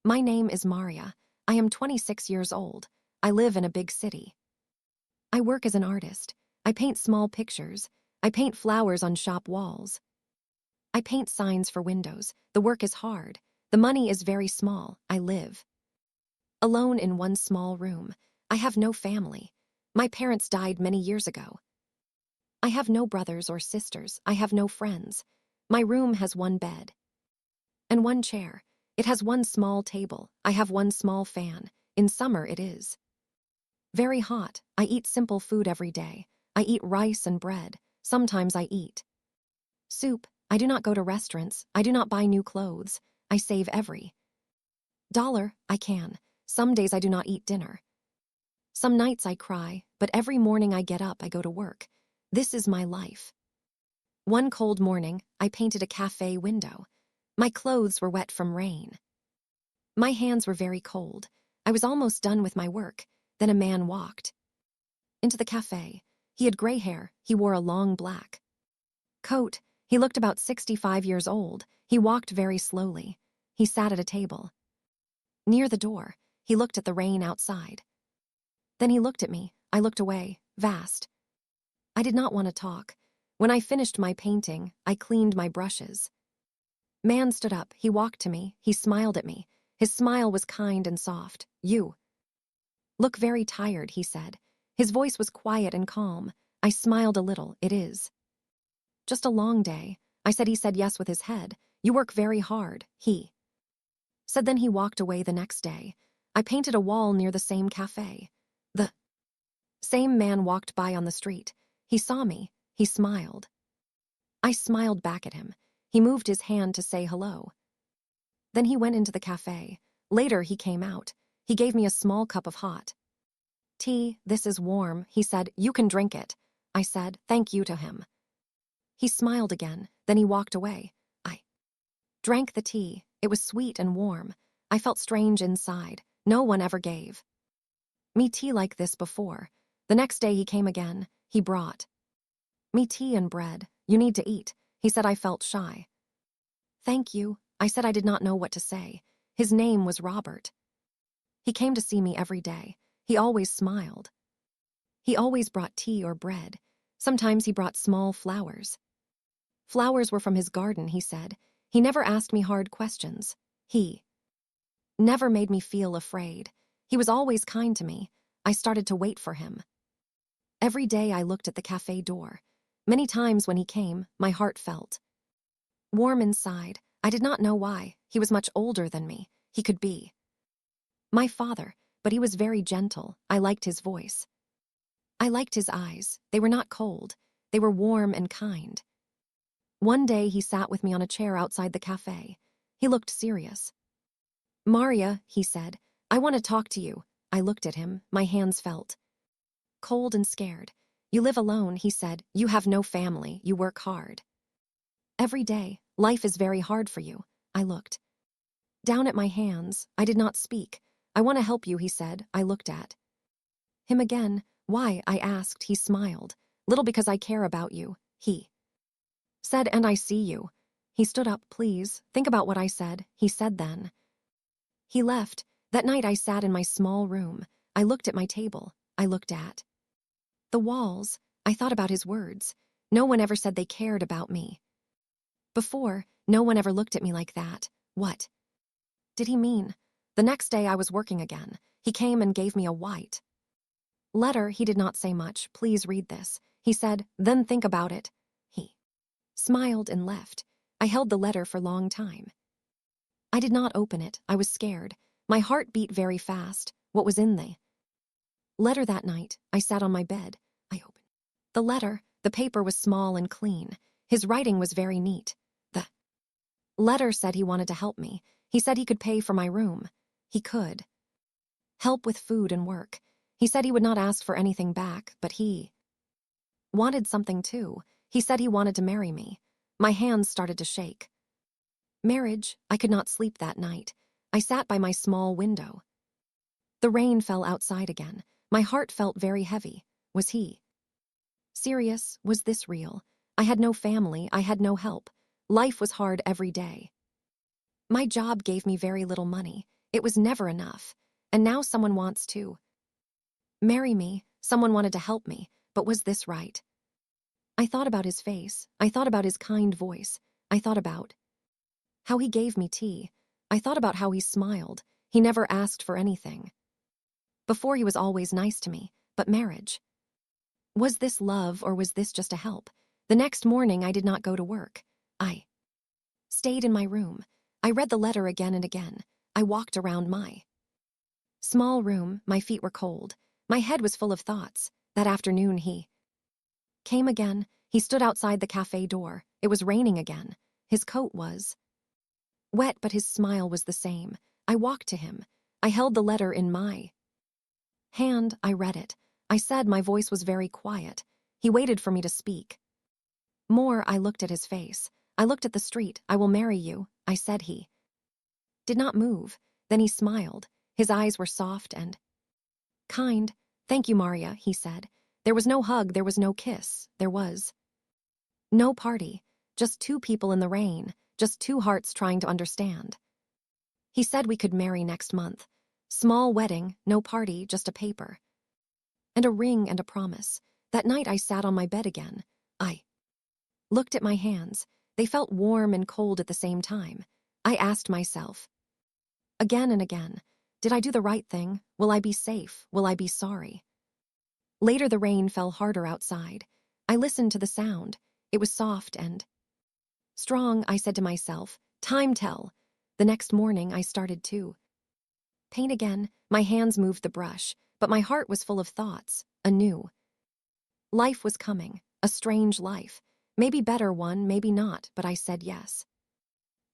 My name is Maria. I am 26 years old. I live in a big city. I work as an artist. I paint small pictures. I paint flowers on shop walls. I paint signs for windows. The work is hard. The money is very small. I live alone in one small room. I have no family. My parents died many years ago. I have no brothers or sisters. I have no friends. My room has one bed and one chair. It has one small table. I have one small fan. In summer it is very hot. I eat simple food every day. I eat rice and bread. Sometimes I eat soup. I do not go to restaurants. I do not buy new clothes. I save every dollar I can. Some days I do not eat dinner. Some nights I cry, but every morning I get up, I go to work. This is my life. One cold morning, I painted a cafe window. My clothes were wet from rain. My hands were very cold. I was almost done with my work. Then a man walked into the cafe. He had gray hair. He wore a long black coat. He looked about 65 years old. He walked very slowly. He sat at a table near the door. He looked at the rain outside. Then he looked at me. I looked away, vast. I did not want to talk. When I finished my painting, I cleaned my brushes. Man stood up. He walked to me. He smiled at me. His smile was kind and soft. You look very tired, he said. His voice was quiet and calm. I smiled a little. It is just a long day. I said. He said yes with his head. You work very hard, he said. Then he walked away. The next day, I painted a wall near the same cafe. The same man walked by on the street. He saw me. He smiled. I smiled back at him. He moved his hand to say hello. Then he went into the cafe. Later he came out. He gave me a small cup of hot tea. This is warm, he said. You can drink it. I said thank you to him. He smiled again. Then he walked away. I drank the tea. It was sweet and warm. I felt strange inside. No one ever gave me tea like this before. The next day he came again. He brought me tea and bread. You need to eat, he said. I felt shy. Thank you, I said. I did not know what to say. His name was Robert. He came to see me every day. He always smiled. He always brought tea or bread. Sometimes he brought small flowers. Flowers were from his garden, he said. He never asked me hard questions. He never made me feel afraid. He was always kind to me. I started to wait for him. Every day I looked at the cafe door. Many times when he came, my heart felt warm inside. I did not know why. He was much older than me. He could be my father, but he was very gentle. I liked his voice. I liked his eyes. They were not cold. They were warm and kind. One day he sat with me on a chair outside the cafe. He looked serious. Maria, he said, I want to talk to you. I looked at him. My hands felt cold and scared. You live alone, he said. You have no family. You work hard every day. Life is very hard for you. I looked down at my hands. I did not speak. I want to help you, he said. I looked at him again. Why? I asked. He smiled. Little because I care about you, he said, and I see you. He stood up. Please, think about what I said, he said. Then he left. That night I sat in my small room. I looked at my table. I looked at the walls. I thought about his words. No one ever said they cared about me before. No one ever looked at me like that. What did he mean? The next day I was working again. He came and gave me a white letter. He did not say much. Please read this, he said. Then think about it. He smiled and left. I held the letter for a long time. I did not open it. I was scared. My heart beat very fast. What was in the letter that night? I sat on my bed. I opened the letter. The paper was small and clean. His writing was very neat. The letter said he wanted to help me. He said he could pay for my room. He could help with food and work. He said he would not ask for anything back, but he wanted something too. He said he wanted to marry me. My hands started to shake. Marriage. I could not sleep that night. I sat by my small window. The rain fell outside again. My heart felt very heavy. Was he serious? Was this real? I had no family. I had no help. Life was hard every day. My job gave me very little money. It was never enough. And now someone wants to marry me. Someone wanted to help me. But was this right? I thought about his face. I thought about his kind voice. I thought about how he gave me tea. I thought about how he smiled. He never asked for anything. Before he was always nice to me. But marriage. Was this love or was this just a help? The next morning I did not go to work. I stayed in my room. I read the letter again and again. I walked around my small room. My feet were cold. My head was full of thoughts. That afternoon he came again. He stood outside the cafe door. It was raining again. His coat was wet, but his smile was the same. I walked to him. I held the letter in my hand. I read it. I said my voice was very quiet. He waited for me to speak. More, I looked at his face. I looked at the street. I will marry you, I said. He did not move. Then he smiled. His eyes were soft and kind. Thank you, Maria, he said. There was no hug, there was no kiss. There was no party. Just two people in the rain. Just two hearts trying to understand. He said we could marry next month. Small wedding, no party, just a paper. And a ring and a promise. That night I sat on my bed again. I looked at my hands. They felt warm and cold at the same time. I asked myself, again and again, did I do the right thing? Will I be safe? Will I be sorry? Later the rain fell harder outside. I listened to the sound. It was soft and strong. I said to myself, time tell. The next morning I started to paint again. My hands moved the brush, but my heart was full of thoughts. A new life was coming, a strange life. Maybe better one, maybe not, but I said yes.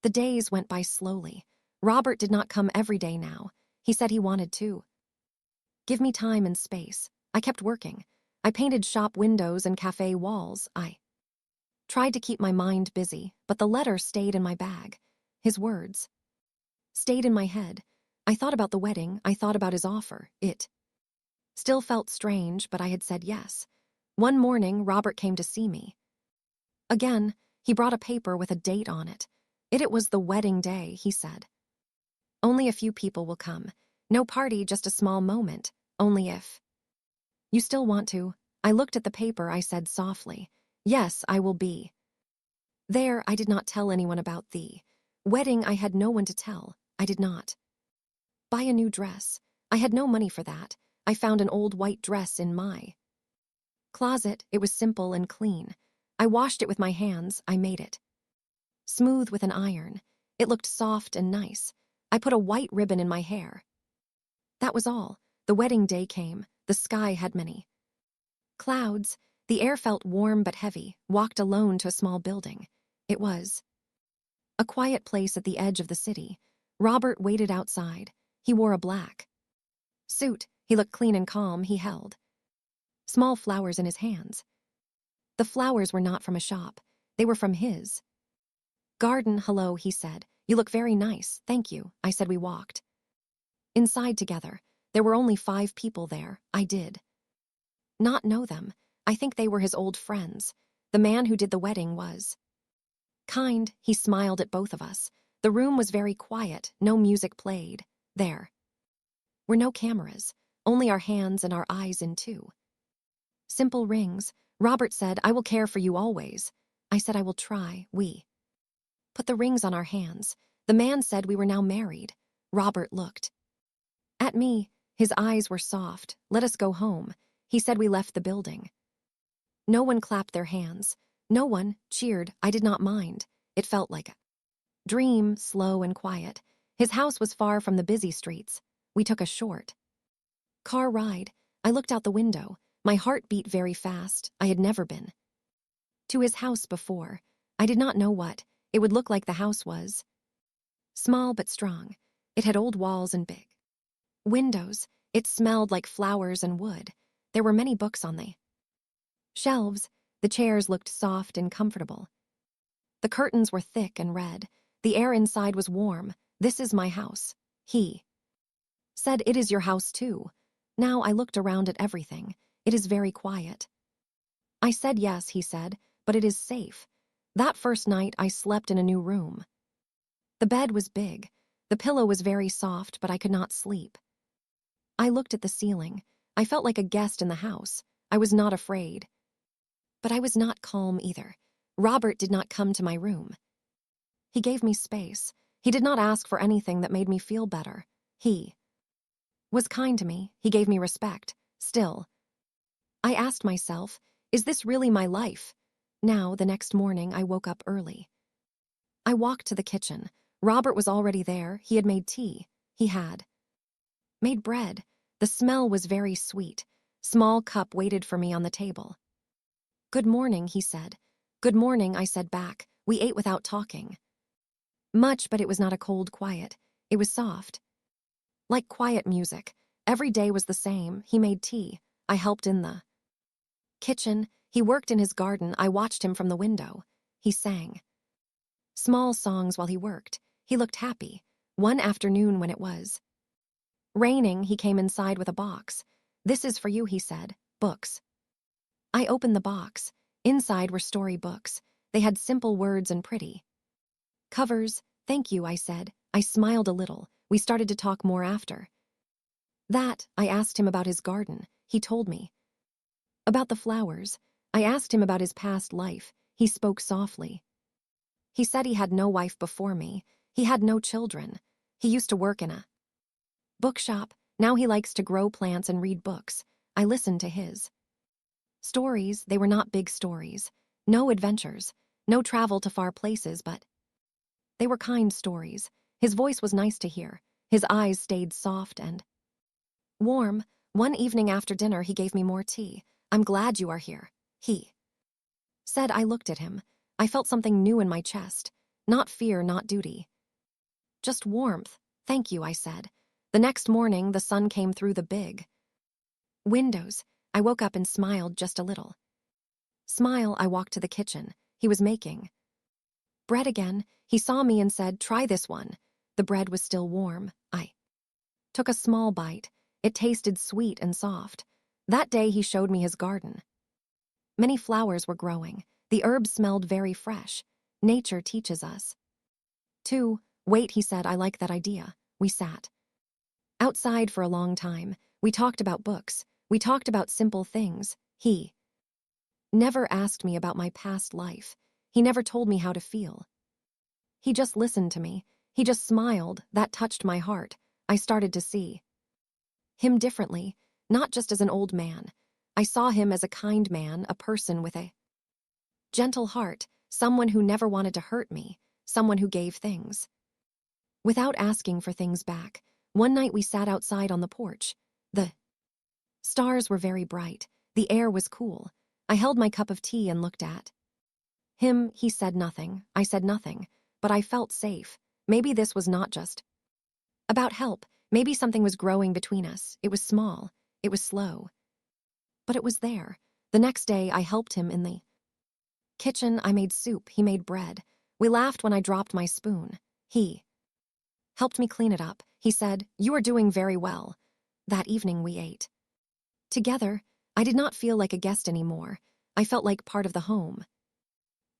The days went by slowly. Robert did not come every day now. He said he wanted to give me time and space. I kept working. I painted shop windows and cafe walls. I tried to keep my mind busy, but the letter stayed in my bag. His words stayed in my head. I thought about the wedding. I thought about his offer. It still felt strange, but I had said yes. One morning, Robert came to see me. Again, he brought a paper with a date on it. It was the wedding day, he said. Only a few people will come. No party, just a small moment. Only if you still want to. I looked at the paper. I said softly, yes, I will be there. I did not tell anyone about the wedding. I had no one to tell. I did not buy a new dress. I had no money for that. I found an old white dress in my closet. It was simple and clean. I washed it with my hands. I made it smooth with an iron. It looked soft and nice. I put a white ribbon in my hair. That was all. The wedding day came. The sky had many clouds. The air felt warm but heavy. Walked alone to a small building. It was a quiet place at the edge of the city. Robert waited outside. He wore a black suit. He looked clean and calm. He held small flowers in his hands. The flowers were not from a shop. They were from his garden. Hello, he said. You look very nice. Thank you, I said. We walked inside together. There were only 5 people there. I did not know them. I think they were his old friends. The man who did the wedding was kind. He smiled at both of us. The room was very quiet. No music played. There were no cameras, only our hands and our eyes in 2 simple rings. Robert said, I will care for you always. I said, I will try. We put the rings on our hands. The man said we were now married. Robert looked at me. His eyes were soft. Let us go home. He said. We left the building. No one clapped their hands. No one cheered. I did not mind. It felt like a dream, slow and quiet. His house was far from the busy streets. We took a short car ride. I looked out the window. My heart beat very fast. I had never been to his house before. I did not know what it would look like. The house was small but strong. It had old walls and big windows. It smelled like flowers and wood. There were many books on the shelves. The chairs looked soft and comfortable. The curtains were thick and red. The air inside was warm. This is my house. He said. It is your house too. Now I looked around at everything. It is very quiet. I said yes, he said, but it is safe. That first night I slept in a new room. The bed was big. The pillow was very soft, but I could not sleep. I looked at the ceiling. I felt like a guest in the house. I was not afraid. But I was not calm either. Robert did not come to my room. He gave me space. He did not ask for anything that made me feel better. He was kind to me. He gave me respect. Still, I asked myself, is this really my life? Now, the next morning, I woke up early. I walked to the kitchen. Robert was already there. He had made tea. He had made bread. The smell was very sweet. Small cup waited for me on the table. Good morning, he said. Good morning, I said back. We ate without talking. Much, but it was not a cold quiet. It was soft. Like quiet music. Every day was the same. He made tea. I helped in the kitchen. He worked in his garden. I watched him from the window. He sang small songs while he worked. He looked happy. One afternoon when it was raining, he came inside with a box. This is for you, he said. Books. I opened the box. Inside were story books. They had simple words and pretty covers. Thank you, I said. I smiled a little. We started to talk more after that. I asked him about his garden. He told me about the flowers. I asked him about his past life. He spoke softly. He said he had no wife before me. He had no children. He used to work in a bookshop. Now he likes to grow plants and read books. I listened to his stories. They were not big stories. No adventures. No travel to far places, but they were kind stories. His voice was nice to hear. His eyes stayed soft and warm. One evening after dinner, he gave me more tea. I'm glad you are here, he said. I looked at him. I felt something new in my chest. Not fear, not duty. Just warmth. Thank you, I said. The next morning, the sun came through the big windows. I woke up and smiled just a little. Smile, I walked to the kitchen. He was making bread again. He saw me and said, try this one. The bread was still warm. I took a small bite. It tasted sweet and soft. That day he showed me his garden. Many flowers were growing. The herbs smelled very fresh. Nature teaches us to wait, he said. I like that idea. We sat outside for a long time. We talked about books. We talked about simple things. He never asked me about my past life. He never told me how to feel. He just listened to me. He just smiled. That touched my heart. I started to see him differently, not just as an old man. I saw him as a kind man, a person with a gentle heart, someone who never wanted to hurt me, someone who gave things without asking for things back. One night we sat outside on the porch. The stars were very bright. The air was cool. I held my cup of tea and looked at him. He said nothing. I said nothing. But I felt safe. Maybe this was not just about help. Maybe something was growing between us. It was small. It was slow. But it was there. The next day, I helped him in the kitchen. I made soup. He made bread. We laughed when I dropped my spoon. He helped me clean it up. He said, you are doing very well. That evening we ate together. I did not feel like a guest anymore. I felt like part of the home.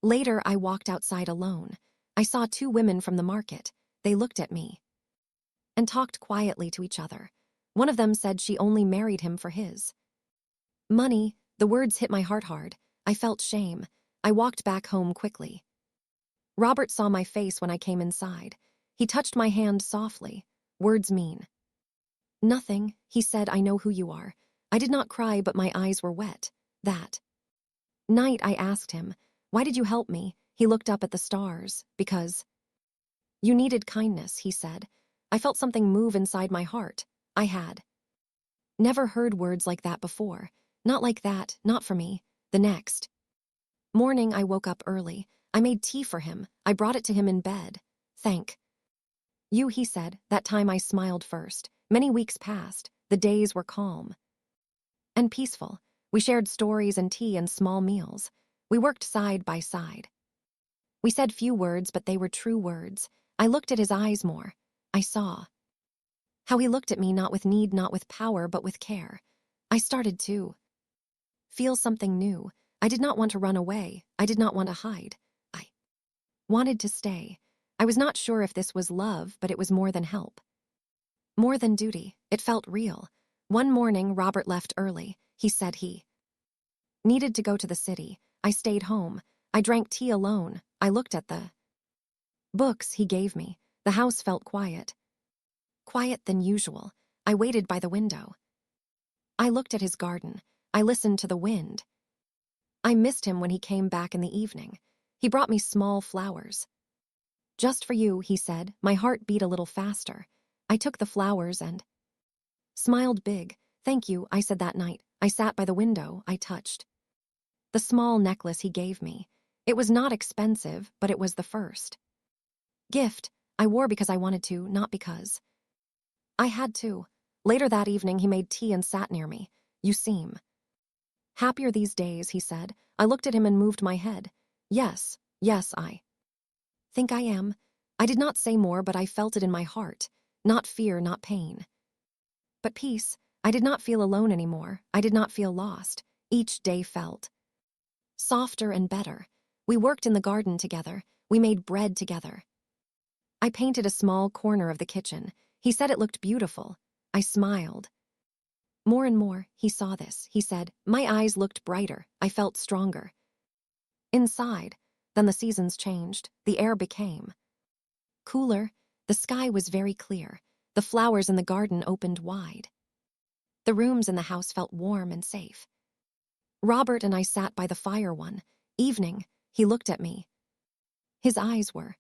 Later, I walked outside alone. I saw two women from the market. They looked at me and talked quietly to each other. One of them said she only married him for his money. The words hit my heart hard. I felt shame. I walked back home quickly. Robert saw my face when I came inside. He touched my hand softly. Words mean nothing. He said, I know who you are. I did not cry, but my eyes were wet. That night I asked him, why did you help me? He looked up at the stars. Because you needed kindness, he said. I felt something move inside my heart. I had never heard words like that before. Not like that, not for me. The next morning I woke up early. I made tea for him. I brought it to him in bed. Thank you, he said. That time I smiled first. Many weeks passed. The days were calm and peaceful. We shared stories and tea and small meals. We worked side by side. We said few words, but they were true words. I looked at his eyes more. I saw how he looked at me, not with need, not with power, but with care. I started to feel something new. I did not want to run away. I did not want to hide. I wanted to stay. I was not sure if this was love, but it was more than help. More than duty. It felt real. One morning, Robert left early. He said he needed to go to the city. I stayed home. I drank tea alone. I looked at the books he gave me. The house felt quiet. Quiet than usual. I waited by the window. I looked at his garden. I listened to the wind. I missed him when he came back in the evening. He brought me small flowers. Just for you, he said. My heart beat a little faster. I took the flowers and smiled big. Thank you, I said that night. I sat by the window. I touched the small necklace he gave me. It was not expensive, but it was the first gift I wore because I wanted to, not because I had to. Later that evening, he made tea and sat near me. You seem happier these days, he said. I looked at him and moved my head. Yes, I think I am. I did not say more, but I felt it in my heart. Not fear, not pain, but peace. I did not feel alone anymore. I did not feel lost. Each day felt softer and better. We worked in the garden together. We made bread together. I painted a small corner of the kitchen. He said it looked beautiful. I smiled. More and more, he saw this. He said, my eyes looked brighter. I felt stronger. Inside, then the seasons changed. The air became cooler. The sky was very clear. The flowers in the garden opened wide. The rooms in the house felt warm and safe. Robert and I sat by the fire one evening. He looked at me. His eyes were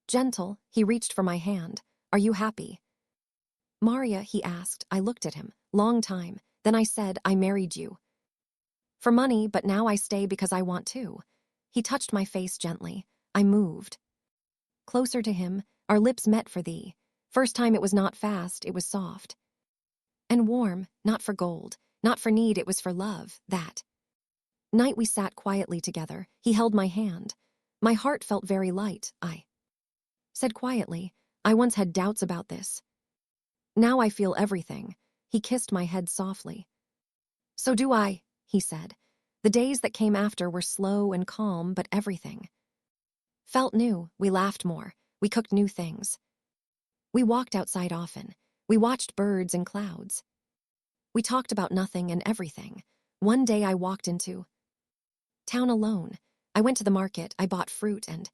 gentle. He reached for my hand. Are you happy, Maria? He asked. I looked at him. Long time. Then I said, I married you for money, but now I stay because I want to. He touched my face gently. I moved closer to him. Our lips met for thee. First time it was not fast, it was soft and warm, not for gold, not for need, it was for love. That night we sat quietly together. He held my hand. My heart felt very light. I said quietly, I once had doubts about this. Now I feel everything. He kissed my head softly. So do I, he said. The days that came after were slow and calm, but everything felt new. We laughed more. We cooked new things. We walked outside often. We watched birds and clouds. We talked about nothing and everything. One day I walked into town alone. I went to the market. I bought fruit and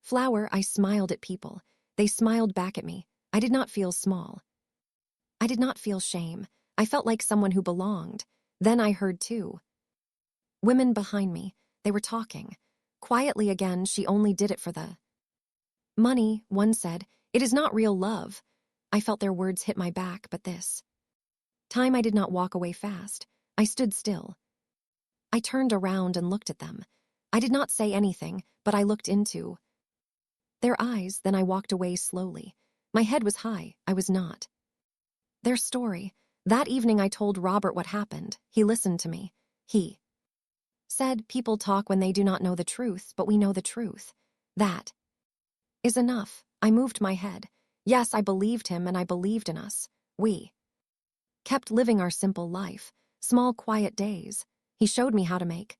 flour. I smiled at people. They smiled back at me. I did not feel small. I did not feel shame. I felt like someone who belonged. Then I heard two women behind me. They were talking. Quietly again, she only did it for the money, one said. It is not real love. I felt their words hit my back, but this time I did not walk away fast. I stood still. I turned around and looked at them. I did not say anything, but I looked into their eyes. Then I walked away slowly. My head was high. I was not their story. That evening I told Robert what happened. He listened to me. He said, people talk when they do not know the truth, but we know the truth. That is enough. I moved my head. Yes, I believed him and I believed in us. We kept living our simple life, small quiet days. He showed me how to make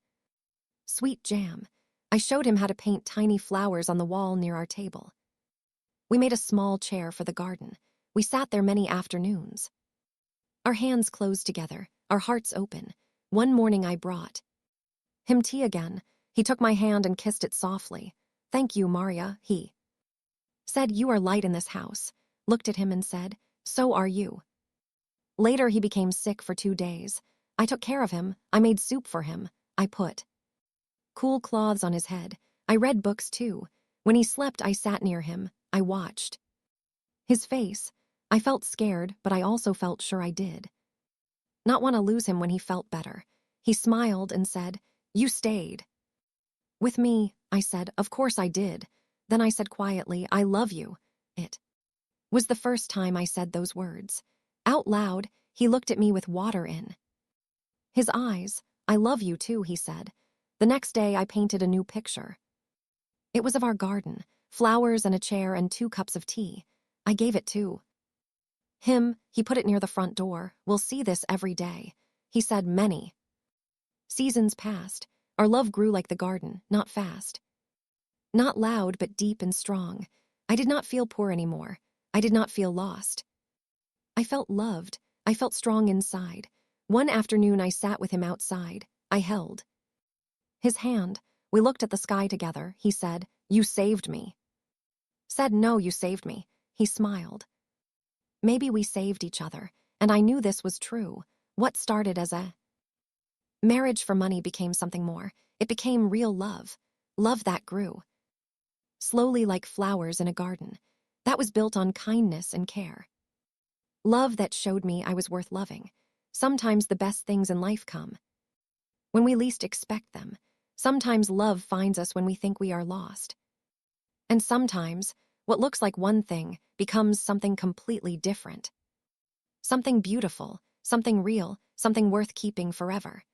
sweet jam. I showed him how to paint tiny flowers on the wall near our table. We made a small chair for the garden. We sat there many afternoons. Our hands closed together, our hearts open. One morning I brought him tea again. He took my hand and kissed it softly. Thank you, Maria, he said. You are light in this house. Looked at him and said, so are you. Later he became sick for 2 days. I took care of him. I made soup for him. I put cool cloths on his head. I read books too. When he slept, I sat near him. I watched his face. I felt scared, but I also felt sure I did not want to lose him when he felt better. He smiled and said, you stayed with me. I said, of course I did. Then I said quietly, I love you. It was the first time I said those words out loud. He looked at me with water in his eyes. I love you too, he said. The next day I painted a new picture. It was of our garden, flowers and a chair and 2 cups of tea. I gave it to him. He put it near the front door. We'll see this every day. He said. Many seasons passed. Our love grew like the garden, not fast. Not loud, but deep and strong. I did not feel poor anymore. I did not feel lost. I felt loved. I felt strong inside. One afternoon, I sat with him outside. I held his hand. We looked at the sky together. He said, "You saved me." Said, "No, you saved me." He smiled. Maybe we saved each other, and I knew this was true. What started as a marriage for money became something more. It became real love. Love that grew slowly like flowers in a garden. That was built on kindness and care. Love that showed me I was worth loving. Sometimes the best things in life come when we least expect them. Sometimes love finds us when we think we are lost. And sometimes what looks like one thing becomes something completely different. Something beautiful, something real, something worth keeping forever.